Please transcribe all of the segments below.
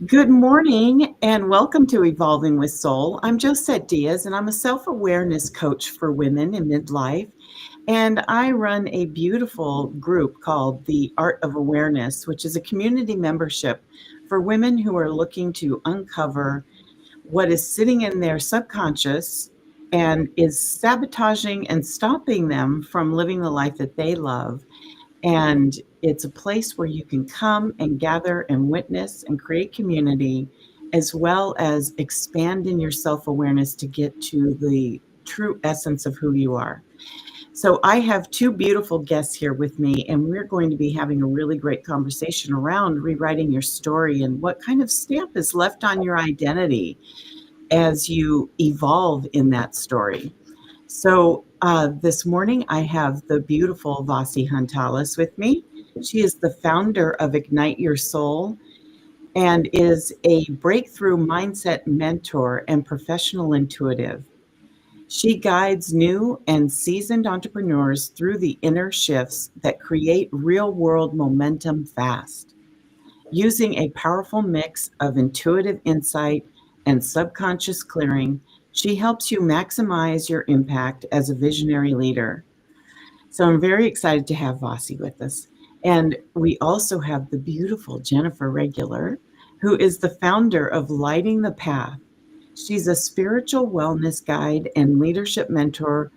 Good morning and welcome to Evolving with Soul. I'm Josette Diaz and I'm a self-awareness coach for women in midlife. And I run a beautiful group called the Art of Awareness, which is a community membership for women who are looking to uncover what is sitting in their subconscious and is sabotaging and stopping them from living the life that they love. And it's a place where you can come and gather and witness and create community, as well as expand in your self awareness to get to the true essence of who you are. So, I have two beautiful guests here with me, and we're going to be having a really great conversation around rewriting your story and what kind of stamp is left on your identity as you evolve in that story. So this morning I have the beautiful Vasi Huntalis with me. She is the founder of Ignite Your Soul and is a breakthrough mindset mentor and professional intuitive. She guides new and seasoned entrepreneurs through the inner shifts that create real world momentum fast. Using a powerful mix of intuitive insight and subconscious clearing, she helps you maximize your impact as a visionary leader. So I'm very excited to have Vasi with us. And we also have the beautiful Jennifer Regular, who is the founder of Lighting the Path. She's a spiritual wellness guide and leadership mentor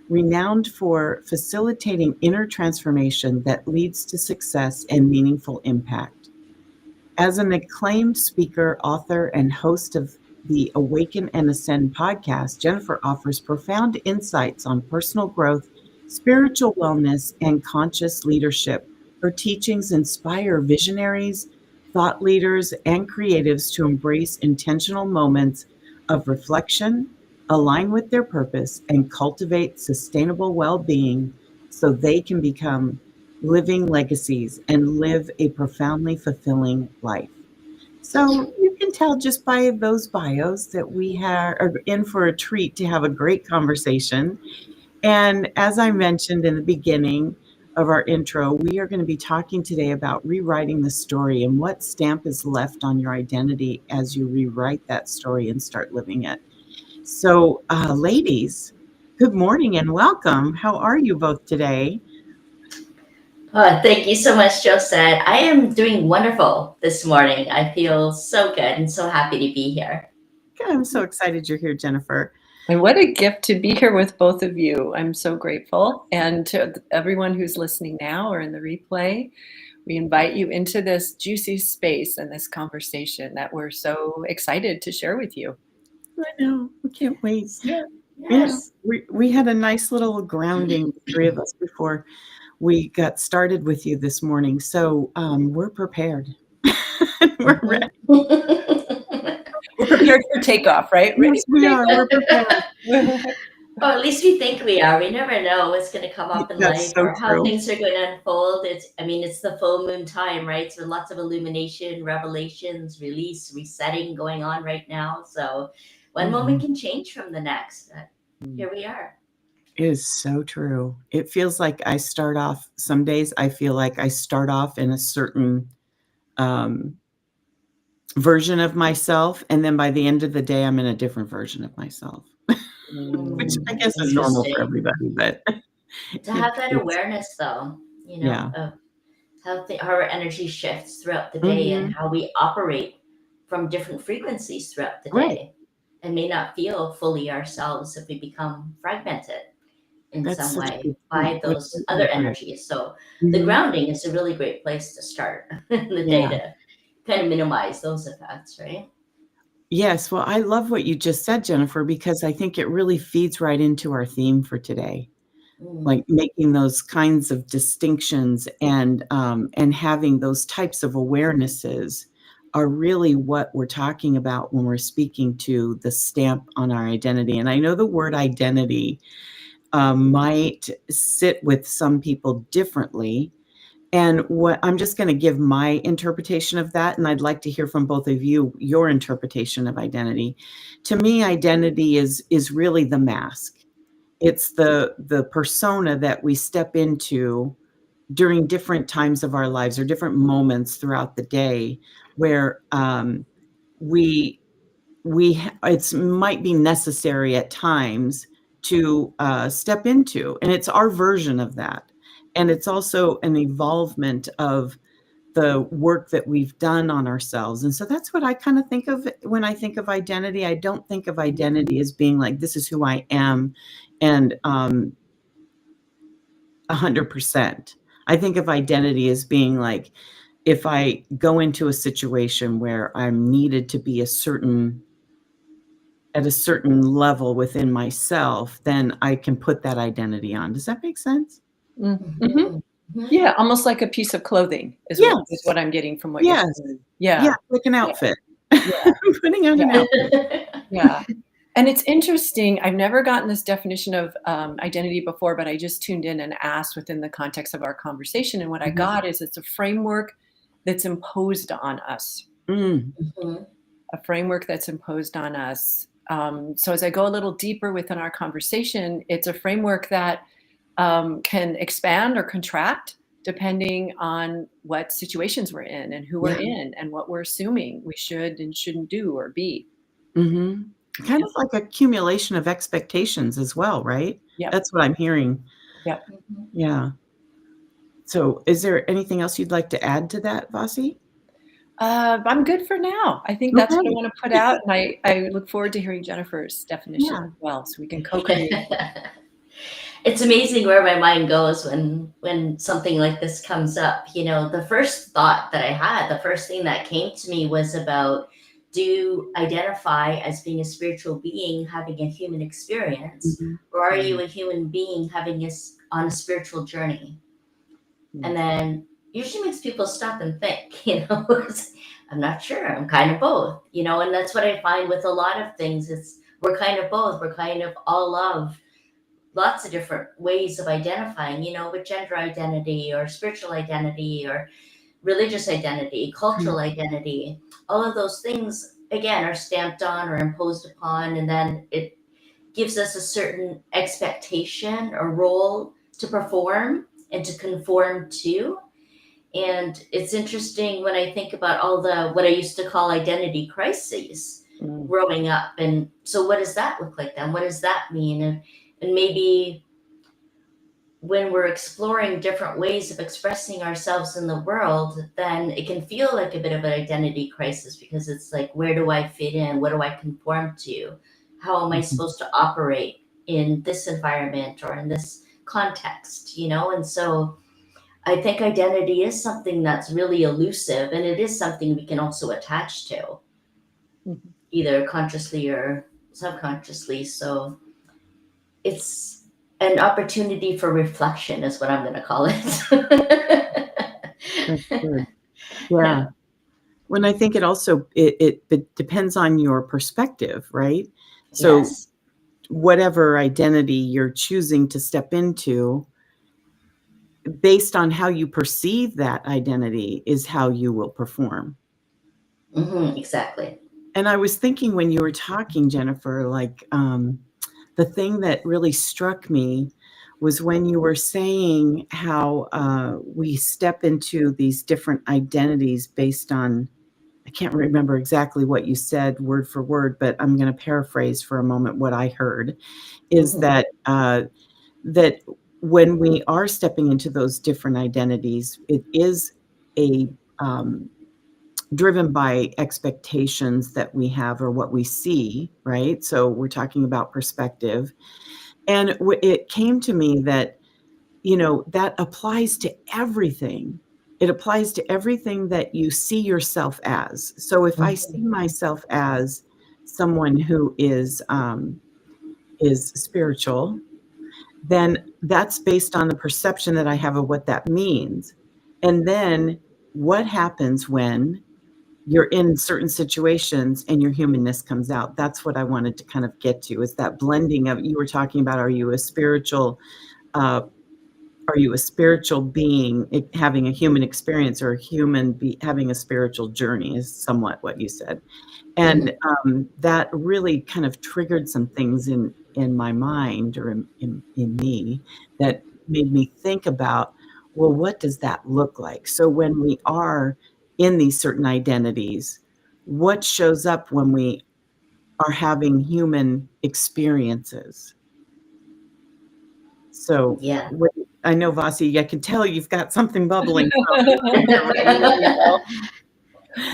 renowned for facilitating inner transformation that leads to success and meaningful impact. As an acclaimed speaker, author, and host of the Awaken and Ascend podcast, Jennifer offers profound insights on personal growth, spiritual wellness, and conscious leadership. Her teachings inspire visionaries, thought leaders, and creatives to embrace intentional moments of reflection, align with their purpose, and cultivate sustainable well being so they can become living legacies and live a profoundly fulfilling life. So you can tell just by those bios that we are in for a treat to have a great conversation. And as I mentioned in the beginning of our intro, we are going to be talking today about rewriting the story and what stamp is left on your identity as you rewrite that story and start living it. So, ladies, good morning and welcome. How are you both today? Thank you so much, Josette. I am doing wonderful this morning. I feel so good and so happy to be here. I'm so excited you're here, Jennifer. And what a gift to be here with both of you. I'm so grateful. And to everyone who's listening now or in the replay, we invite you into this juicy space and this conversation that we're so excited to share with you. I know. We can't wait. Yeah. You know, Yes. we had a nice little grounding, the three of us, before we got started with you this morning. So we're prepared. We're ready. We're prepared for takeoff, right? Ready Yes, we for are. We're prepared. Or at least we think we are. We never know what's going to come up in That's life so or how true. things are going to unfold. It's the full moon time, right? So lots of illumination, revelations, release, resetting going on right now. So one moment Mhm. can change from the next. Here we are. It is so true. It feels like I start off, some days I feel like I start off in a certain um, version of myself. And then by the end of the day, I'm in a different version of myself, which I guess is normal for Interesting. everybody. But To it, have that it's, awareness, though, yeah. of how our energy shifts throughout the day and Hmm. how we operate from different frequencies throughout the Right. day and may not feel fully ourselves if we become fragmented in That's some such a way good point. by I those totally other agree. energies. So the Hmm. grounding is a really great place to start in the day Yeah. to kind of minimize those effects, right? Yes. Well, I love what you just said, Jennifer, because I think it really feeds right into our theme for today. Mm. Like making those kinds of distinctions and having those types of awarenesses are really what we're talking about when we're speaking to the stamp on our identity. And I know the word identity might sit with some people differently. And what I'm just going to give my interpretation of that, and I'd like to hear from both of you your interpretation of identity. To me, identity is really the mask. It's the persona that we step into during different times of our lives or different moments throughout the day where it might be necessary at times to step into, and it's our version of that. And it's also an evolvement of the work that we've done on ourselves. And so that's what I kind of think of when I think of identity. I don't think of identity as being like, this is who I am, and 100%. I think of identity as being like, if I go into a situation where I'm needed to be at a certain level within myself, then I can put that identity on. Does that make sense? Mm-hmm. Yeah, almost like a piece of clothing is what I'm getting from what you're saying. Yeah, like an outfit. Yeah. Putting on an outfit. Yeah. And it's interesting. I've never gotten this definition of identity before, but I just tuned in and asked within the context of our conversation. And what I got is it's a framework that's imposed on us. A framework that's imposed on us. So as I go a little deeper within our conversation, it's a framework that can expand or contract depending on what situations we're in and who we're in and what we're assuming we should and shouldn't do or be. Kind of like accumulation of expectations as well, right? Yeah. That's what I'm hearing. Yeah. Yeah. So is there anything else you'd like to add to that, Vasi? I'm good for now. I think that's what I want to put out. And I look forward to hearing Jennifer's definition as well, so we can co-create. It's amazing where my mind goes when something like this comes up. You know, the first thought that I had, the first thing that came to me was about, do you identify as being a spiritual being having a human experience, or are you a human being having on a spiritual journey? And then usually makes people stop and think, you know, I'm not sure. I'm kind of both, you know, and that's what I find with a lot of things. We're kind of both. We're kind of all of lots of different ways of identifying, you know, with gender identity or spiritual identity or religious identity, cultural identity. All of those things, again, are stamped on or imposed upon, and then it gives us a certain expectation or role to perform and to conform to. And it's interesting when I think about all what I used to call identity crises growing up. And so what does that look like then? What does that mean? And maybe when we're exploring different ways of expressing ourselves in the world, then it can feel like a bit of an identity crisis, because it's like, where do I fit in? What do I conform to? How am I supposed to operate in this environment or in this context, you know? And so I think identity is something that's really elusive, and it is something we can also attach to, either consciously or subconsciously. So it's an opportunity for reflection is what I'm going to call it. That's good. Yeah. When I think it also, it depends on your perspective, right? So whatever identity you're choosing to step into, based on how you perceive that identity is how you will perform. Exactly. And I was thinking when you were talking, Jennifer, like the thing that really struck me was when you were saying how we step into these different identities based on, I can't remember exactly what you said word for word, but I'm going to paraphrase for a moment what I heard, is that that when we are stepping into those different identities, it is driven by expectations that we have or what we see, right? So we're talking about perspective. And it came to me that, you know, that applies to everything. It applies to everything that you see yourself as. So if I see myself as someone who is spiritual, then that's based on the perception that I have of what that means. And then what happens when you're in certain situations and your humanness comes out? That's what I wanted to kind of get to, is that blending of, you were talking about, are you a spiritual being having a human experience, or a human having a spiritual journey, is somewhat what you said. And that really kind of triggered some things in my mind, or in me, that made me think about, well, what does that look like? So when we are in these certain identities, what shows up when we are having human experiences. So Yeah. I know, Vasi, I can tell you've got something bubbling.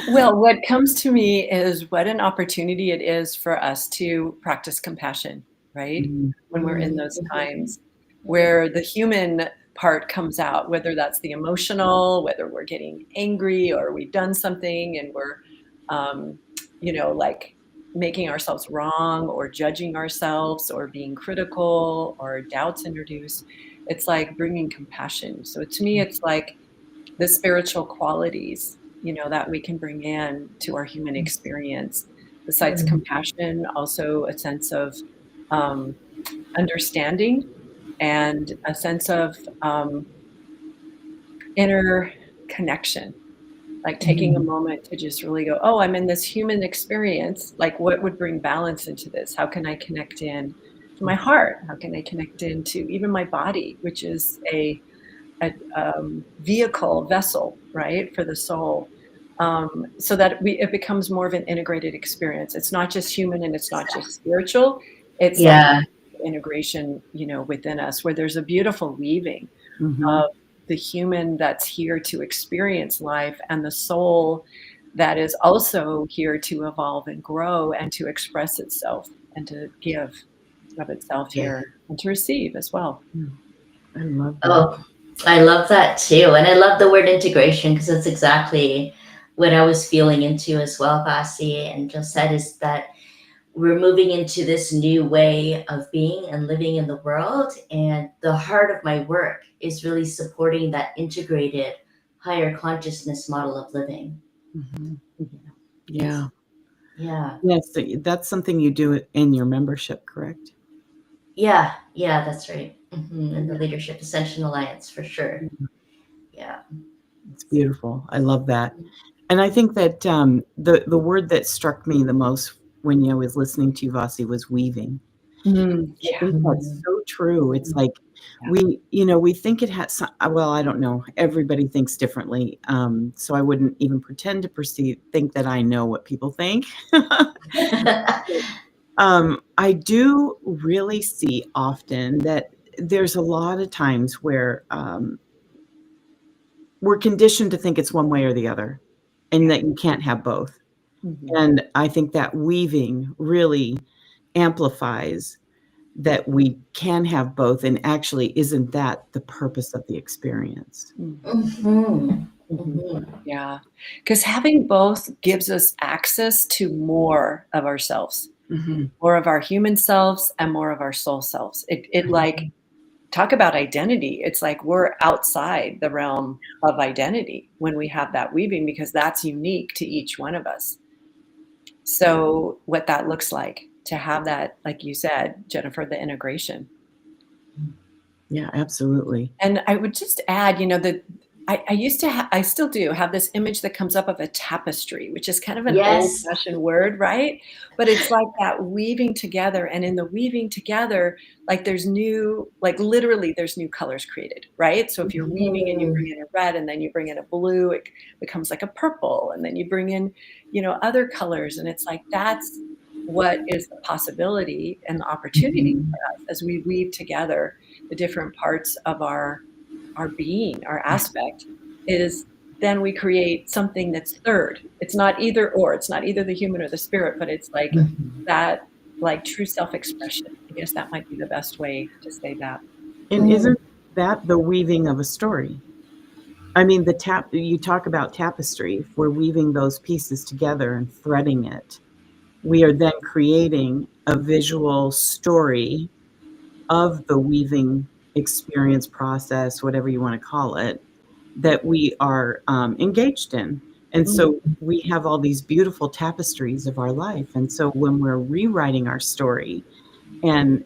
Well, what comes to me is what an opportunity it is for us to practice compassion, right? When we're in those times where the human part comes out, whether that's the emotional, whether we're getting angry or we've done something and we're, like making ourselves wrong or judging ourselves or being critical or doubts introduced. It's like bringing compassion. So to me, it's like the spiritual qualities, that we can bring in to our human experience. Besides compassion, also a sense of understanding and a sense of inner connection. Like taking a moment to just really go, oh, I'm in this human experience. Like, what would bring balance into this? How can I connect in to my heart? How can I connect into even my body, which is a vessel, right, for the soul, so that it becomes more of an integrated experience. It's not just human and it's not just spiritual. It's like integration, within us, where there's a beautiful weaving of the human that's here to experience life and the soul that is also here to evolve and grow and to express itself and to give of itself here and to receive as well. I love that. Oh, I love that too. And I love the word integration because that's exactly what I was feeling into as well, Vasi and Josette, is that we're moving into this new way of being and living in the world. And the heart of my work is really supporting that integrated higher consciousness model of living. Yeah. Yeah. Yes, that's something you do in your membership, correct? Yeah, that's right. And the Leadership Ascension Alliance, for sure. Yeah. It's beautiful. I love that. And I think that the word that struck me the most when I was listening to you, Vasi, was weaving. I think that's so true. It's like we think it has well, I don't know. Everybody thinks differently. So I wouldn't even pretend to think that I know what people think. I do really see often that there's a lot of times where we're conditioned to think it's one way or the other and that you can't have both. And I think that weaving really amplifies that we can have both, and actually isn't that the purpose of the experience? Yeah, because having both gives us access to more of ourselves, more of our human selves and more of our soul selves. It like, talk about identity. It's like we're outside the realm of identity when we have that weaving, because that's unique to each one of us. So what that looks like to have that, like you said, Jennifer, the integration. Yeah, absolutely. And I would just add, that I used to I still do have this image that comes up of a tapestry, which is kind of an old-fashioned word, right? But it's like that weaving together, and in the weaving together, like literally there's new colors created, right? So if you're weaving and you bring in a red and then you bring in a blue, it becomes like a purple, and then you bring in, other colors, and it's like that's what is the possibility and the opportunity for us as we weave together the different parts of our being, our aspect, is then we create something that's third. It's not either or. It's not either the human or the spirit, but it's like that, like true self-expression. I guess that might be the best way to say that. And isn't that the weaving of a story? I mean, you talk about tapestry. If we're weaving those pieces together and threading it, we are then creating a visual story of the weaving experience, process, whatever you want to call it, that we are engaged in. And so we have all these beautiful tapestries of our life. And so when we're rewriting our story and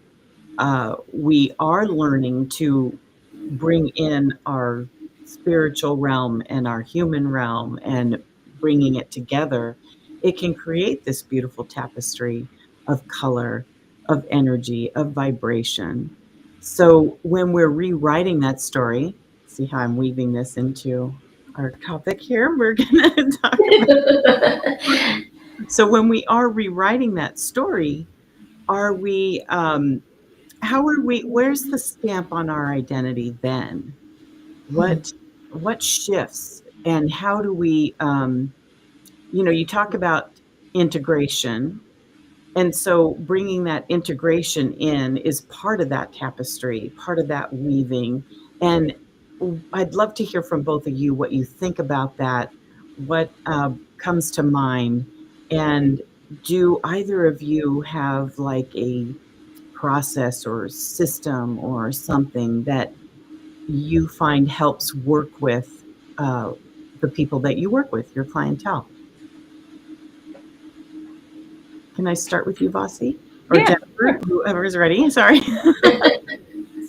we are learning to bring in our spiritual realm and our human realm and bringing it together, it can create this beautiful tapestry of color, of energy, of vibration. So when we're rewriting that story, see how I'm weaving this into our topic here? We're going to talk about So when we are rewriting that story, are we, how are we, where's the stamp on our identity then? What, what shifts and how do we, you talk about integration. And so bringing that integration in is part of that tapestry, part of that weaving. And I'd love to hear from both of you what you think about that, what comes to mind. And do either of you have like a process or system or something that you find helps work with the people that you work with, your clientele? Can I start with you, Vasi? Or Yeah, Jennifer, sure. whoever's ready. Sorry.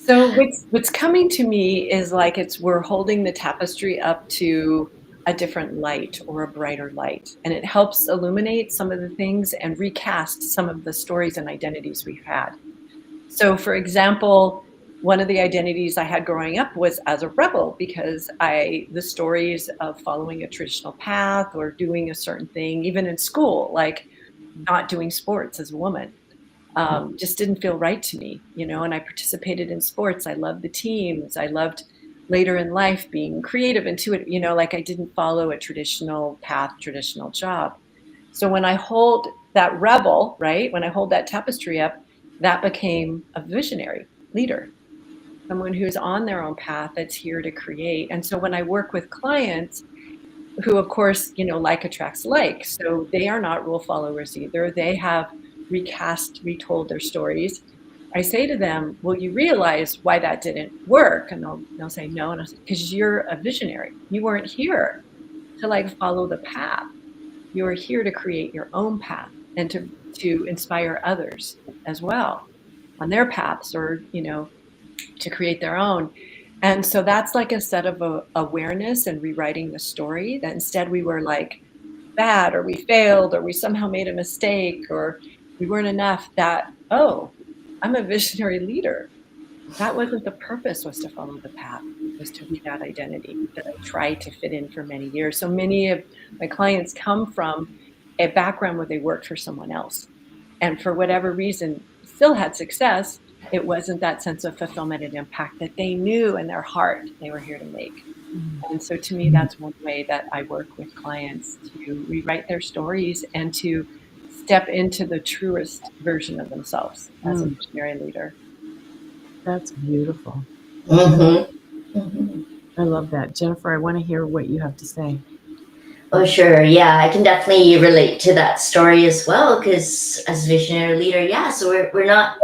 So what's coming to me is like we're holding the tapestry up to a different light or a brighter light, and it helps illuminate some of the things and recast some of the stories and identities we've had. So, for example, one of the identities I had growing up was as a rebel because the stories of following a traditional path or doing a certain thing, even in school, like not doing sports as a woman, just didn't feel right to me, and I participated in sports. I loved the teams. I loved later in life being creative, intuitive, like I didn't follow a traditional path, traditional job. So when I hold that rebel, right, when I hold that tapestry up, that became a visionary leader, someone who's on their own path that's here to create. And so when I work with clients who, of course, like attracts like, so they are not rule followers either. They have retold their stories. I say to them, "Well, you realize why that didn't work?" And they'll say, "No," and I say, "Because you're a visionary. You weren't here to like follow the path. You are here to create your own path and to inspire others as well on their paths, or to create their own." And so that's like a set of awareness and rewriting the story, that instead we were like bad, or we failed, or we somehow made a mistake, or we weren't enough, that, oh, I'm a visionary leader. That wasn't the purpose, was to follow the path, was to be that identity that I tried to fit in for many years. So many of my clients come from a background where they worked for someone else. And for whatever reason, still had success. It wasn't that sense of fulfillment and impact that they knew in their heart they were here to make. And so to me, that's one way that I work with clients to rewrite their stories and to step into the truest version of themselves as a visionary leader. That's beautiful. Mm-hmm. I love that. Jennifer, I want to hear what you have to say. Oh, sure. Yeah, I can definitely relate to that story as well. Because as visionary leader, yeah, so we're not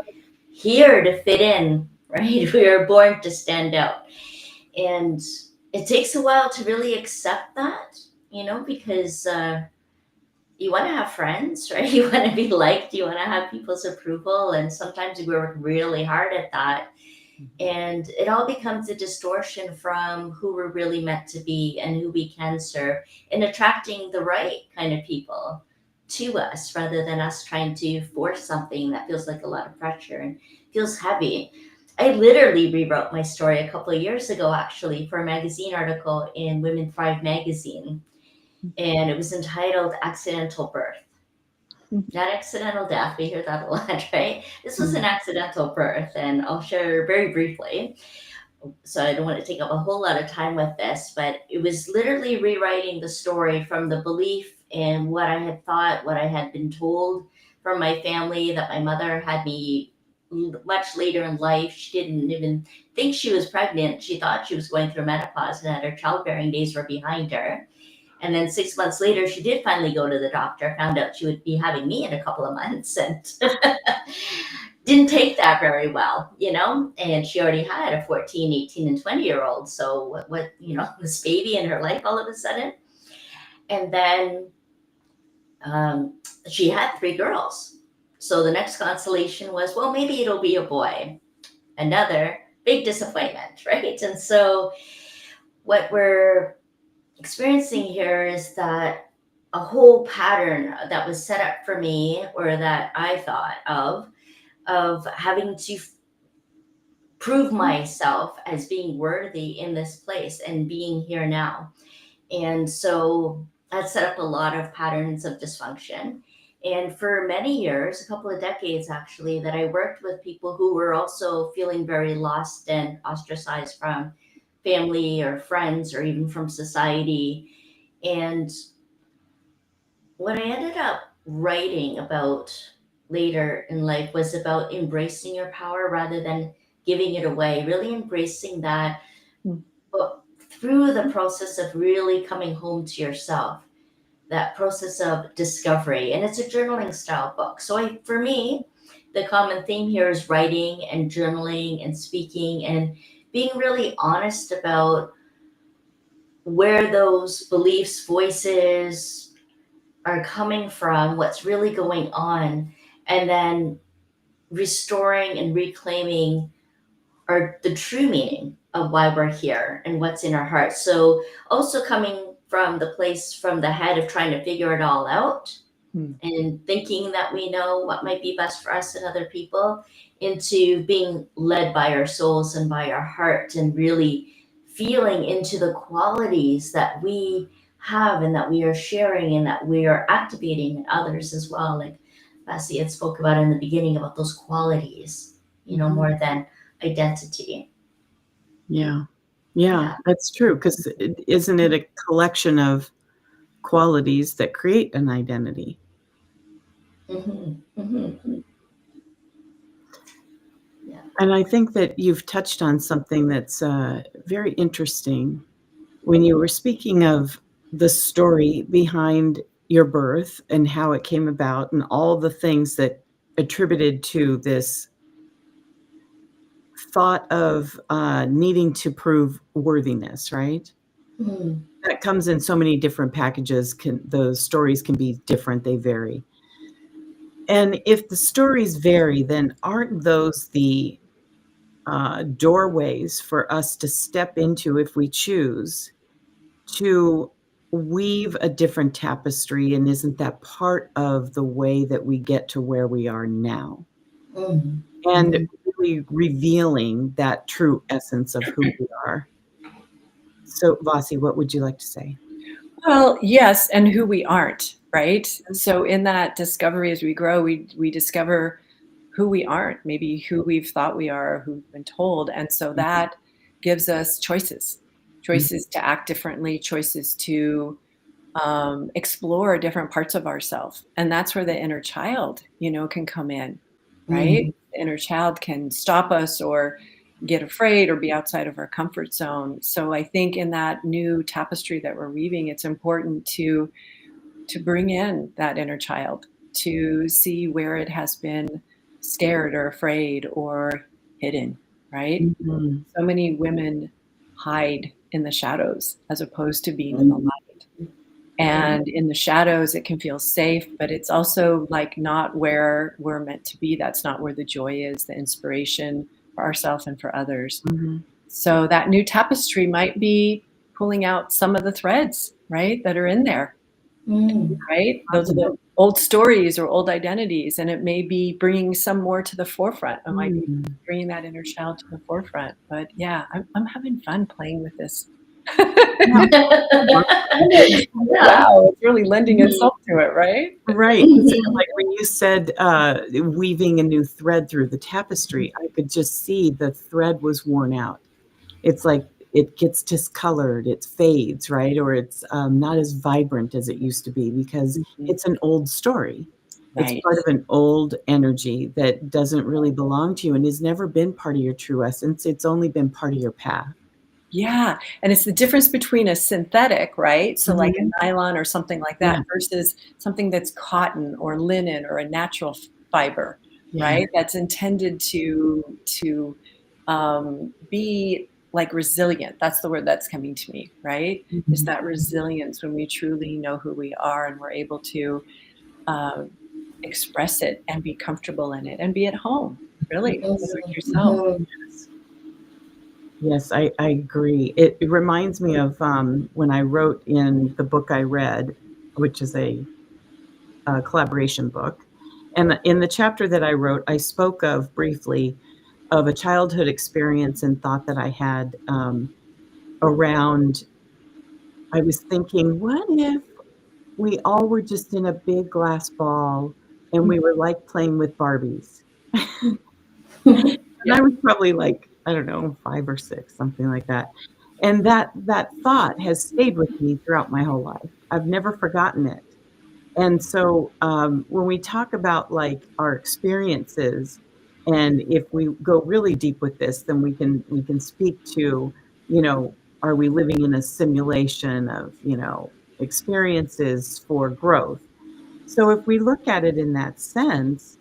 here to fit in, right? We are born to stand out, and it takes a while to really accept that, because you want to have friends, right? You want to be liked. You want to have people's approval, and sometimes we work really hard at that. And it all becomes a distortion from who we're really meant to be and who we can serve, and attracting the right kind of people to us rather than us trying to force something that feels like a lot of pressure and feels heavy. I literally rewrote my story a couple of years ago, actually, for a magazine article in Women Thrive magazine. And it was entitled Accidental Birth. Not accidental death, we hear that a lot, right? This was an accidental birth, and I'll share very briefly. So I don't want to take up a whole lot of time with this, but it was literally rewriting the story from the belief in what I had thought, what I had been told from my family, that my mother had me much later in life. She didn't even think she was pregnant. She thought she was going through menopause and that her childbearing days were behind her. And then 6 months later, she did finally go to the doctor, found out she would be having me in a couple of months, and didn't take that very well, and she already had a 14, 18, and 20-year-old. So what, this baby in her life all of a sudden. And then she had 3 girls. So the next consolation was, well, maybe it'll be a boy. Another big disappointment, right? And so what we're experiencing here is that a whole pattern that was set up for me, or that I thought of having to prove myself as being worthy in this place and being here now. And so had set up a lot of patterns of dysfunction. And for many years, a couple of decades actually, that I worked with people who were also feeling very lost and ostracized from family or friends or even from society. And what I ended up writing about later in life was about embracing your power rather than giving it away, really embracing that, Mm. but through the process of really coming home to yourself, that process of discovery. And it's a journaling style book. So for me, the common theme here is writing and journaling and speaking and being really honest about where those beliefs, voices are coming from, what's really going on, and then restoring and reclaiming the true meaning of why we're here and what's in our hearts. So also coming from the place from the head of trying to figure it all out Mm. and thinking that we know what might be best for us and other people, into being led by our souls and by our heart and really feeling into the qualities that we have and that we are sharing and that we are activating in others as well. Like Bessie had spoke about in the beginning about those qualities, Mhm. more than identity. Yeah. Yeah. That's true. Because isn't it a collection of qualities that create an identity? Hmm. Hmm. Yeah. And I think that you've touched on something that's very interesting when you were speaking of the story behind your birth and how it came about and all the things that attributed to this thought of needing to prove worthiness, right? Mm. That comes in so many different packages. Those stories can be different, they vary. And if the stories vary, then aren't those the doorways for us to step into, if we choose, to weave a different tapestry? And isn't that part of the way that we get to where we are now? Mm. And really revealing that true essence of who we are. So, Vasi, what would you like to say? Well, yes, and who we aren't, right? So in that discovery, as we grow, we discover who we aren't, maybe who we've thought we are, who we've been told. And so that gives us choices to act differently, choices to explore different parts of ourselves. And that's where the inner child, can come in, right? Mm. The inner child can stop us or get afraid or be outside of our comfort zone. So I think in that new tapestry that we're weaving, it's important to bring in that inner child, to see where it has been scared or afraid or hidden, right? Mhm. So many women hide in the shadows as opposed to being in the light. And in the shadows, it can feel safe, but it's also like not where we're meant to be. That's not where the joy is, the inspiration for ourselves and for others. Mhm. So that new tapestry might be pulling out some of the threads, right, that are in there, Mm. right? Those are the old stories or old identities, and it may be bringing some more to the forefront. It might be Mm. bringing that inner child to the forefront. But yeah, I'm having fun playing with this. Yeah. Yeah. Wow, it's really lending itself to it, right? Right. So, like when you said weaving a new thread through the tapestry, I could just see the thread was worn out. It's like it gets discolored, it fades, right? Or it's not as vibrant as it used to be because Mhm. it's an old story. It's Right. part of an old energy that doesn't really belong to you and has never been part of your true essence. It's only been part of your path. Yeah, and it's the difference between a synthetic, right? So like Mhm. a nylon or something like that Yeah. versus something that's cotton or linen or a natural fiber, Yeah. right? That's intended to be like resilient. That's the word that's coming to me, right? Is Mhm. that resilience when we truly know who we are and we're able to um, express it and be comfortable in it and be at home, really, with yourself. Mhm. Yes, I agree. It reminds me of when I wrote in the book I read, which is a collaboration book. And in the chapter that I wrote, I spoke of briefly of a childhood experience and thought that I had around. I was thinking, what if we all were just in a big glass ball, and we were like playing with Barbies. And I was probably like, I don't know, 5 or 6, something like that. And that thought has stayed with me throughout my whole life. I've never forgotten it. And so when we talk about like our experiences, and if we go really deep with this, then we can speak to, you know, are we living in a simulation of, you know, experiences for growth? So if we look at it in that sense,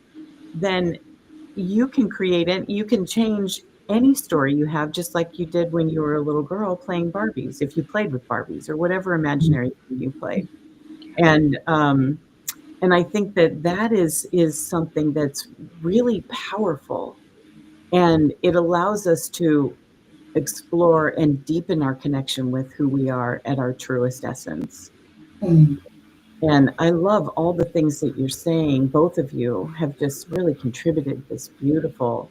then you can create it, you can change any story you have, just like you did when you were a little girl playing Barbies, if you played with Barbies or whatever imaginary thing you played. And I think that that is something that's really powerful, and it allows us to explore and deepen our connection with who we are at our truest essence. Mm. And I love all the things that you're saying. Both of you have just really contributed this beautiful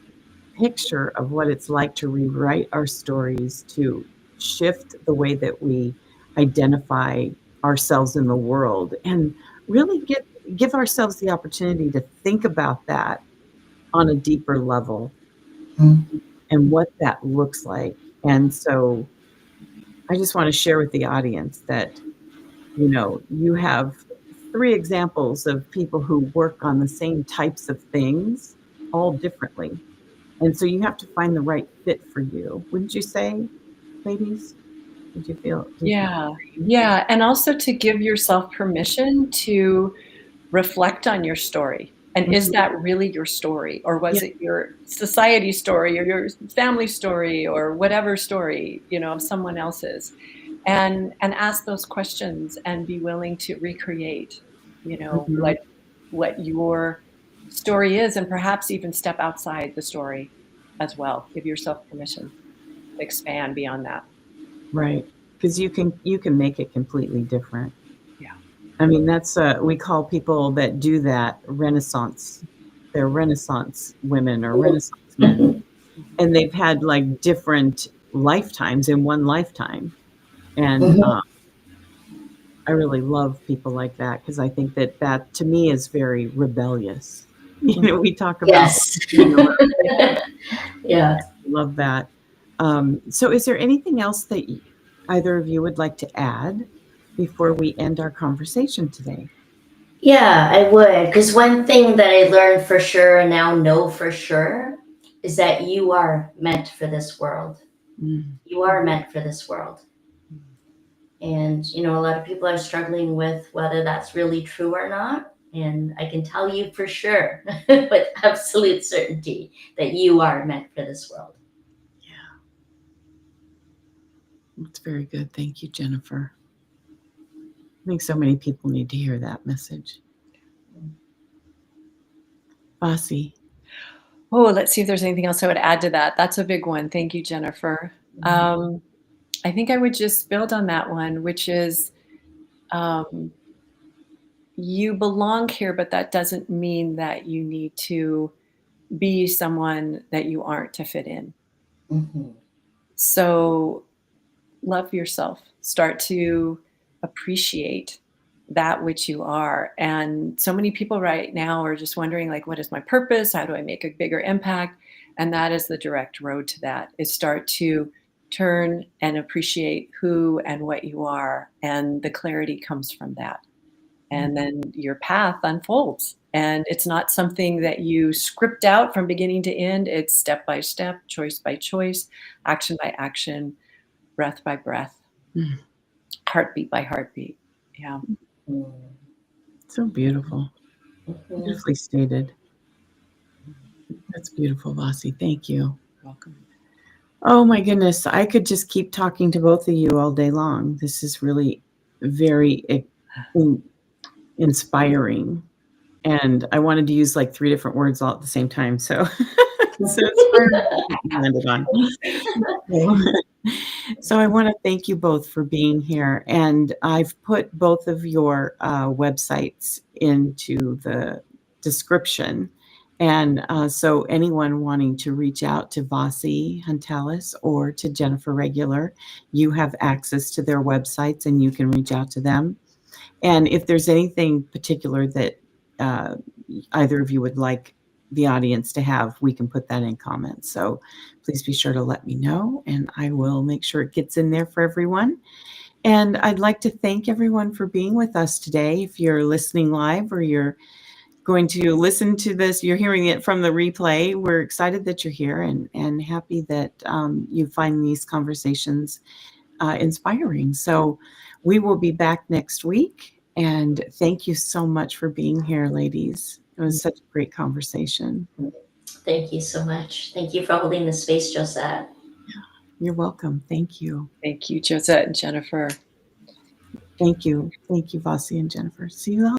picture of what it's like to rewrite our stories, to shift the way that we identify ourselves in the world, and really give ourselves the opportunity to think about that on a deeper level Mm. and what that looks like. And so I just want to share with the audience that, you know, you have 3 examples of people who work on the same types of things, all differently. And so you have to find the right fit for you. Wouldn't you say, ladies? Do you feel Yeah. Yeah. And also to give yourself permission to reflect on your story. And is that really your story? Or was Yeah. it your society story or your family story or whatever story, you know, of someone else's? And ask those questions and be willing to recreate, you know, Mhm. what your story is, and perhaps even step outside the story as well. Give yourself permission to expand beyond that. Right. Because you can make it completely different. Yeah. I mean, that's we call people that do that Renaissance. They're Renaissance women or Renaissance men, and they've had like different lifetimes in one lifetime. And Mhm. I really love people like that, because I think that that to me is very rebellious. You know, we talk about Yes. being a rebel. Yeah. Love that. So is there anything else that either of you would like to add before we end our conversation today? Yeah, I would. Because one thing that I learned for sure and now know for sure is that you are meant for this world. Mm. You are meant for this world. And, you know, a lot of people are struggling with whether that's really true or not. And I can tell you for sure, with absolute certainty, that you are meant for this world. Yeah, that's very good. Thank you, Jennifer. I think so many people need to hear that message. Bossy. Oh, let's see if there's anything else I would add to that. That's a big one. Thank you, Jennifer. I think I would just build on that one, which is um, you belong here, but that doesn't mean that you need to be someone that you aren't to fit in. Mm-hmm. So love yourself. Start to appreciate that which you are. And so many people right now are just wondering, like, what is my purpose? How do I make a bigger impact? And that is the direct road to that, is start to turn and appreciate who and what you are. And the clarity comes from that. And then your path unfolds. And it's not something that you script out from beginning to end. It's step by step, choice by choice, action by action, breath by breath, Mm. heartbeat by heartbeat. Yeah. So beautiful. Mm-hmm. Beautifully stated. That's beautiful, Bossy. Thank you. Welcome. Oh my goodness. I could just keep talking to both of you all day long. This is really very inspiring. And I wanted to use like 3 different words all at the same time. So, so inspiring landed on. So I want to thank you both for being here. And I've put both of your websites into the description. And so anyone wanting to reach out to Vasi Huntalis or to Jennifer Regular, you have access to their websites and you can reach out to them. And if there's anything particular that either of you would like the audience to have, we can put that in comments. So please be sure to let me know, and I will make sure it gets in there for everyone. And I'd like to thank everyone for being with us today. If you're listening live or you're going to listen to this, you're hearing it from the replay, we're excited that you're here and happy that you find these conversations inspiring. So we will be back next week. And thank you so much for being here, ladies. It was such a great conversation. Thank you so much. Thank you for holding the space, Josette. You're welcome. Thank you. Thank you, Josette and Jennifer. Thank you. Thank you, Vasi and Jennifer. See you all.